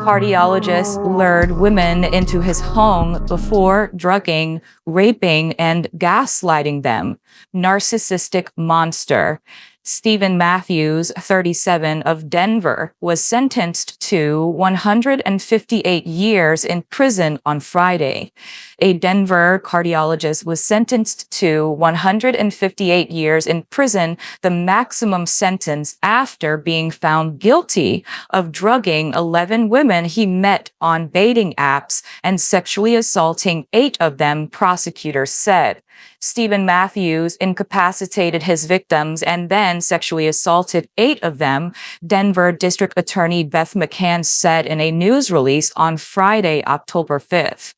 Cardiologist lured women into his home before drugging, raping, and gaslighting them. Narcissistic monster. Stephen Matthews, 37, of Denver, was sentenced to 158 years in prison on Friday. A Denver cardiologist was sentenced to 158 years in prison, the maximum sentence after being found guilty of drugging 11 women he met on dating apps and sexually assaulting 8 of them, prosecutors said. Stephen Matthews incapacitated his victims and then sexually assaulted 8 of them, Denver District Attorney Beth McCann said in a news release on Friday, October 5th.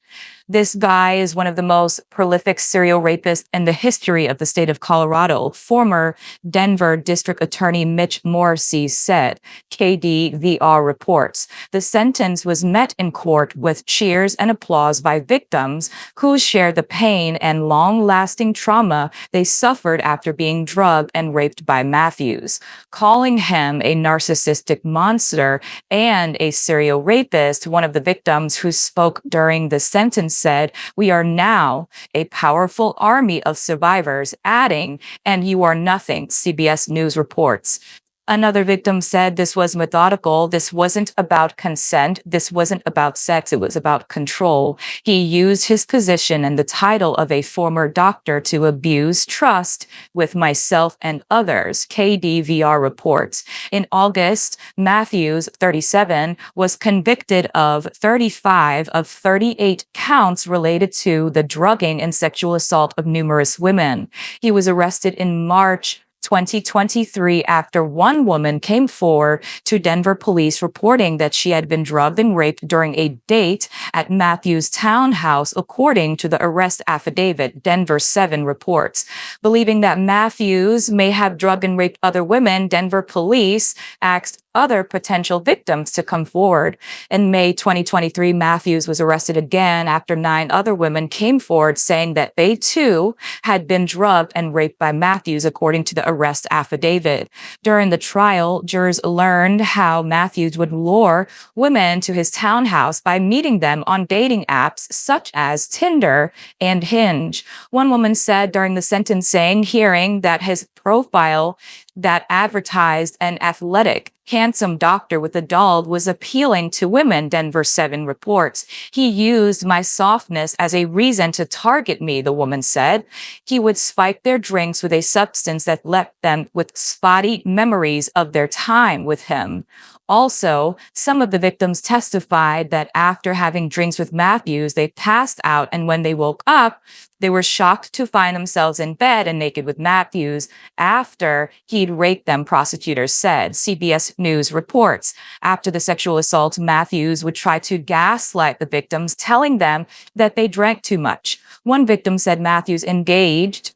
This guy is one of the most prolific serial rapists in the history of the state of Colorado, former Denver District Attorney Mitch Morrissey said, KDVR reports. The sentence was met in court with cheers and applause by victims who shared the pain and long-lasting trauma they suffered after being drugged and raped by Matthews. Calling him a narcissistic monster and a serial rapist, one of the victims who spoke during the sentence said, "We are now a powerful army of survivors," adding, "And you are nothing," CBS News reports. Another victim said this was methodical. This wasn't about consent. This wasn't about sex. It was about control. He used his position and the title of a former doctor to abuse trust with myself and others, KDVR reports. In August, Matthews, 37, was convicted of 35 of 38 counts related to the drugging and sexual assault of numerous women. He was arrested in March 2023 after one woman came forward to Denver police reporting that she had been drugged and raped during a date at Matthews' townhouse, according to the arrest affidavit, Denver 7 reports. Believing that Matthews may have drugged and raped other women, Denver police asked other potential victims to come forward. In May 2023, Matthews was arrested again after 9 other women came forward saying that they too had been drugged and raped by Matthews, according to the arrest affidavit. During the trial, jurors learned how Matthews would lure women to his townhouse by meeting them on dating apps such as Tinder and Hinge. One woman said during the sentencing hearing that his profile that advertised an athletic, handsome doctor with a doll was appealing to women, Denver 7 reports. "He used my softness as a reason to target me," the woman said. "He would spike their drinks with a substance that left them with spotty memories of their time with him." Also, some of the victims testified that after having drinks with Matthews, they passed out, and when they woke up, they were shocked to find themselves in bed and naked with Matthews after he'd raped them, prosecutors said, CBS News reports. After the sexual assault, Matthews would try to gaslight the victims, telling them that they drank too much. One victim said Matthews engaged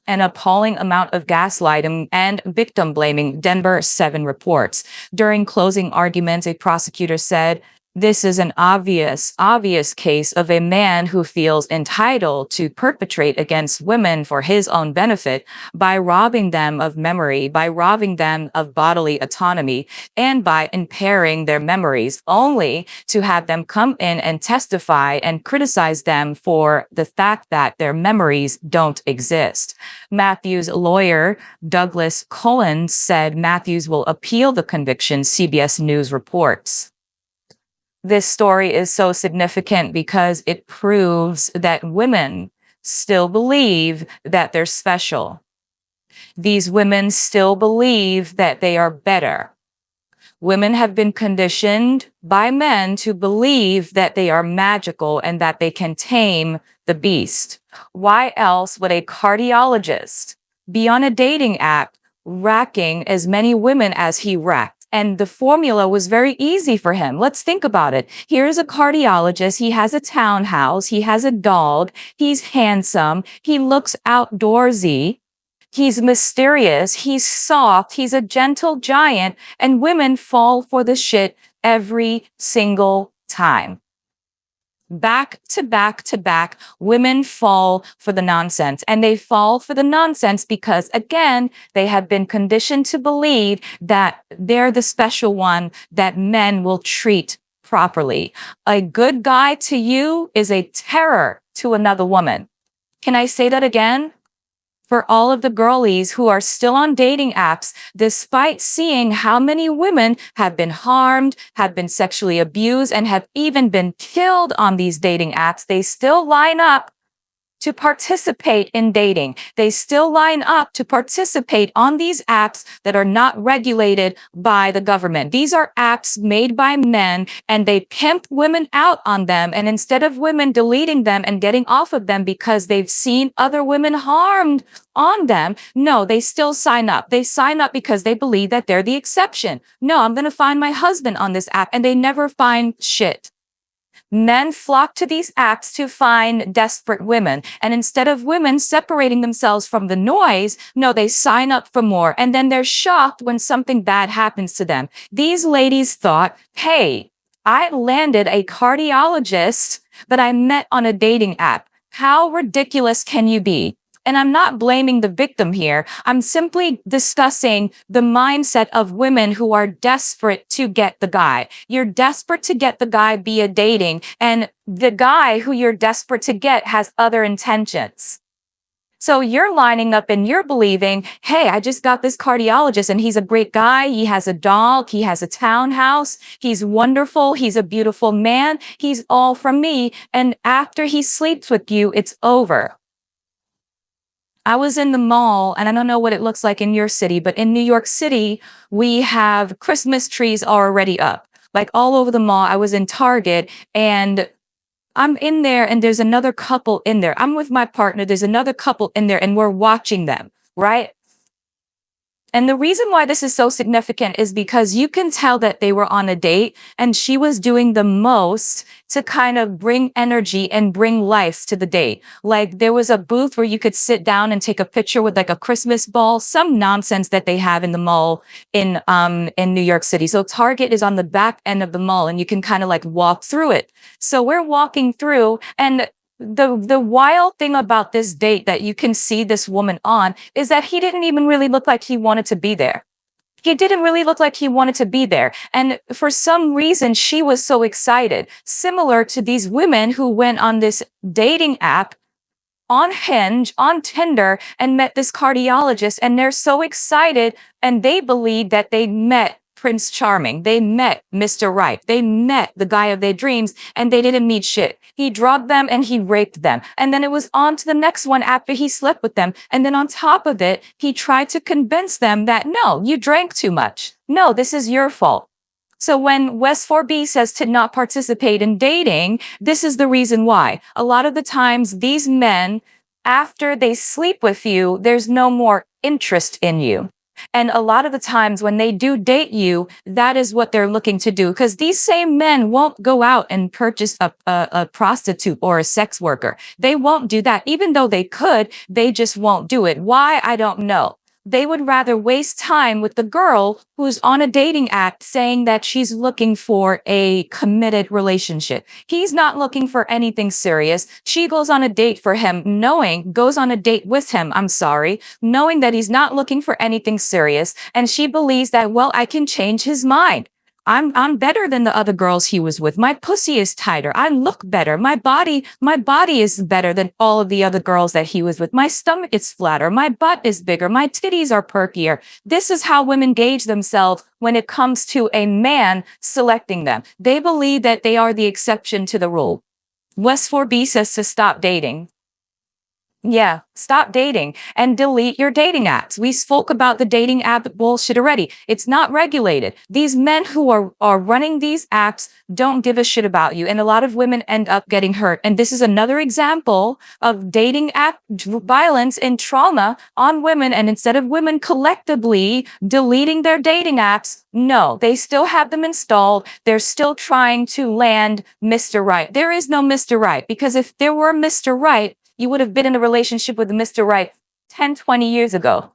an appalling amount of gaslighting and victim blaming, Denver 7 reports. During closing arguments, a prosecutor said, "This is an obvious case of a man who feels entitled to perpetrate against women for his own benefit by robbing them of memory, by robbing them of bodily autonomy, and by impairing their memories, only to have them come in and testify and criticize them for the fact that their memories don't exist." Matthews' lawyer, Douglas Cullen, said Matthews will appeal the conviction, CBS News reports. This story is so significant because it proves that women still believe that they're special. These women still believe that they are better. Women have been conditioned by men to believe that they are magical and that they can tame the beast. Why else would a cardiologist be on a dating app racking as many women as he racked? And the formula was very easy for him. Let's think about it. Here's a cardiologist. He has a townhouse. He has a dog. He's handsome. He looks outdoorsy. He's mysterious. He's soft. He's a gentle giant. And women fall for the shit every single time. back to back to back, women fall for the nonsense. And they fall for the nonsense because, again, they have been conditioned to believe that they're the special one that men will treat properly. A good guy to you is a terror to another woman. Can I say that again? For all of the girlies who are still on dating apps, despite seeing how many women have been harmed, have been sexually abused, and have even been killed on these dating apps, they still line up to participate in dating. They still line up to participate on these apps that are not regulated by the government. These are apps made by men, and they pimp women out on them. And instead of women deleting them and getting off of them because they've seen other women harmed on them, no, they still sign up. They sign up because they believe that they're the exception. No, I'm going to find my husband on this app, and they never find shit. Men flock to these apps to find desperate women. And instead of women separating themselves from the noise, no, they sign up for more. And then they're shocked when something bad happens to them. These ladies thought, hey, I landed a cardiologist that I met on a dating app. How ridiculous can you be? And I'm not blaming the victim here. I'm simply discussing the mindset of women who are desperate to get the guy. You're desperate to get the guy via dating, and the guy who you're desperate to get has other intentions. So you're lining up and you're believing, hey, I just got this cardiologist and he's a great guy. He has a dog. He has a townhouse. He's wonderful. He's a beautiful man. He's all from me. And after he sleeps with you, it's over. I was in the mall, and I don't know what it looks like in your city, but in New York City, we have Christmas trees already up, like all over the mall. I was in Target, and I'm in there, and there's another couple in there. I'm with my partner. There's another couple in there, and we're watching them, right? And the reason why this is so significant is because you can tell that they were on a date, and she was doing the most to kind of bring energy and bring life to the date. Like there was a booth where you could sit down and take a picture with like a Christmas ball, some nonsense that they have in the mall in New York City. So Target is on the back end of the mall, and you can kind of like walk through it. So we're walking through, and the wild thing about this date that you can see this woman on is that he didn't even really look like he wanted to be there. He didn't really look like he wanted to be there. And for some reason, she was so excited, similar to these women who went on this dating app on Hinge, on Tinder, and met this cardiologist, and they're so excited, and they believe that they met Prince Charming. They met Mr. Right. They met the guy of their dreams, and they didn't meet shit. He drugged them and he raped them. And then it was on to the next one after he slept with them. And then on top of it, he tried to convince them that, no, you drank too much. No, this is your fault. So when West 4B says to not participate in dating, this is the reason why. A lot of the times these men, after they sleep with you, there's no more interest in you. And a lot of the times when they do date you, that is what they're looking to do. Because these same men won't go out and purchase a prostitute or a sex worker. They won't do that. Even though they could, they just won't do it. Why? I don't know. They would rather waste time with the girl who's on a dating app saying that she's looking for a committed relationship. He's not looking for anything serious. She goes on a date for him, goes on a date with him, knowing that he's not looking for anything serious. And she believes that, well, I can change his mind. I'm better than the other girls he was with. My pussy is tighter. I look better. My body is better than all of the other girls that he was with. My stomach is flatter. My butt is bigger. My titties are perkier. This is how women gauge themselves when it comes to a man selecting them. They believe that they are the exception to the rule. West 4B says to stop dating. Yeah, stop dating and delete your dating apps. We spoke about the dating app bullshit already. It's not regulated. These men who are running these apps don't give a shit about you. And a lot of women end up getting hurt. And this is another example of dating app violence and trauma on women. And instead of women collectively deleting their dating apps, no, they still have them installed. They're still trying to land Mr. Right. There is no Mr. Right, because if there were Mr. Right, you would have been in a relationship with Mr. Right 10, 20 years ago.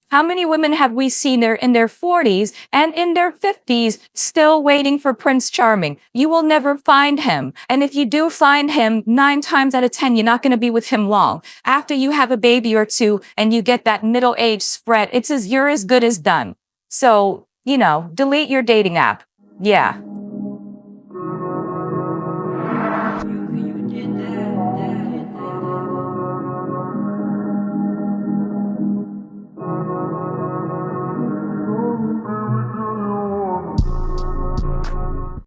How many women have we seen there in their 40s and in their 50s still waiting for Prince Charming? You will never find him. And if you do find him, 9 times out of 10, you're not going to be with him long. After you have a baby or two and you get that middle age spread, you're as good as done. So, delete your dating app. Yeah.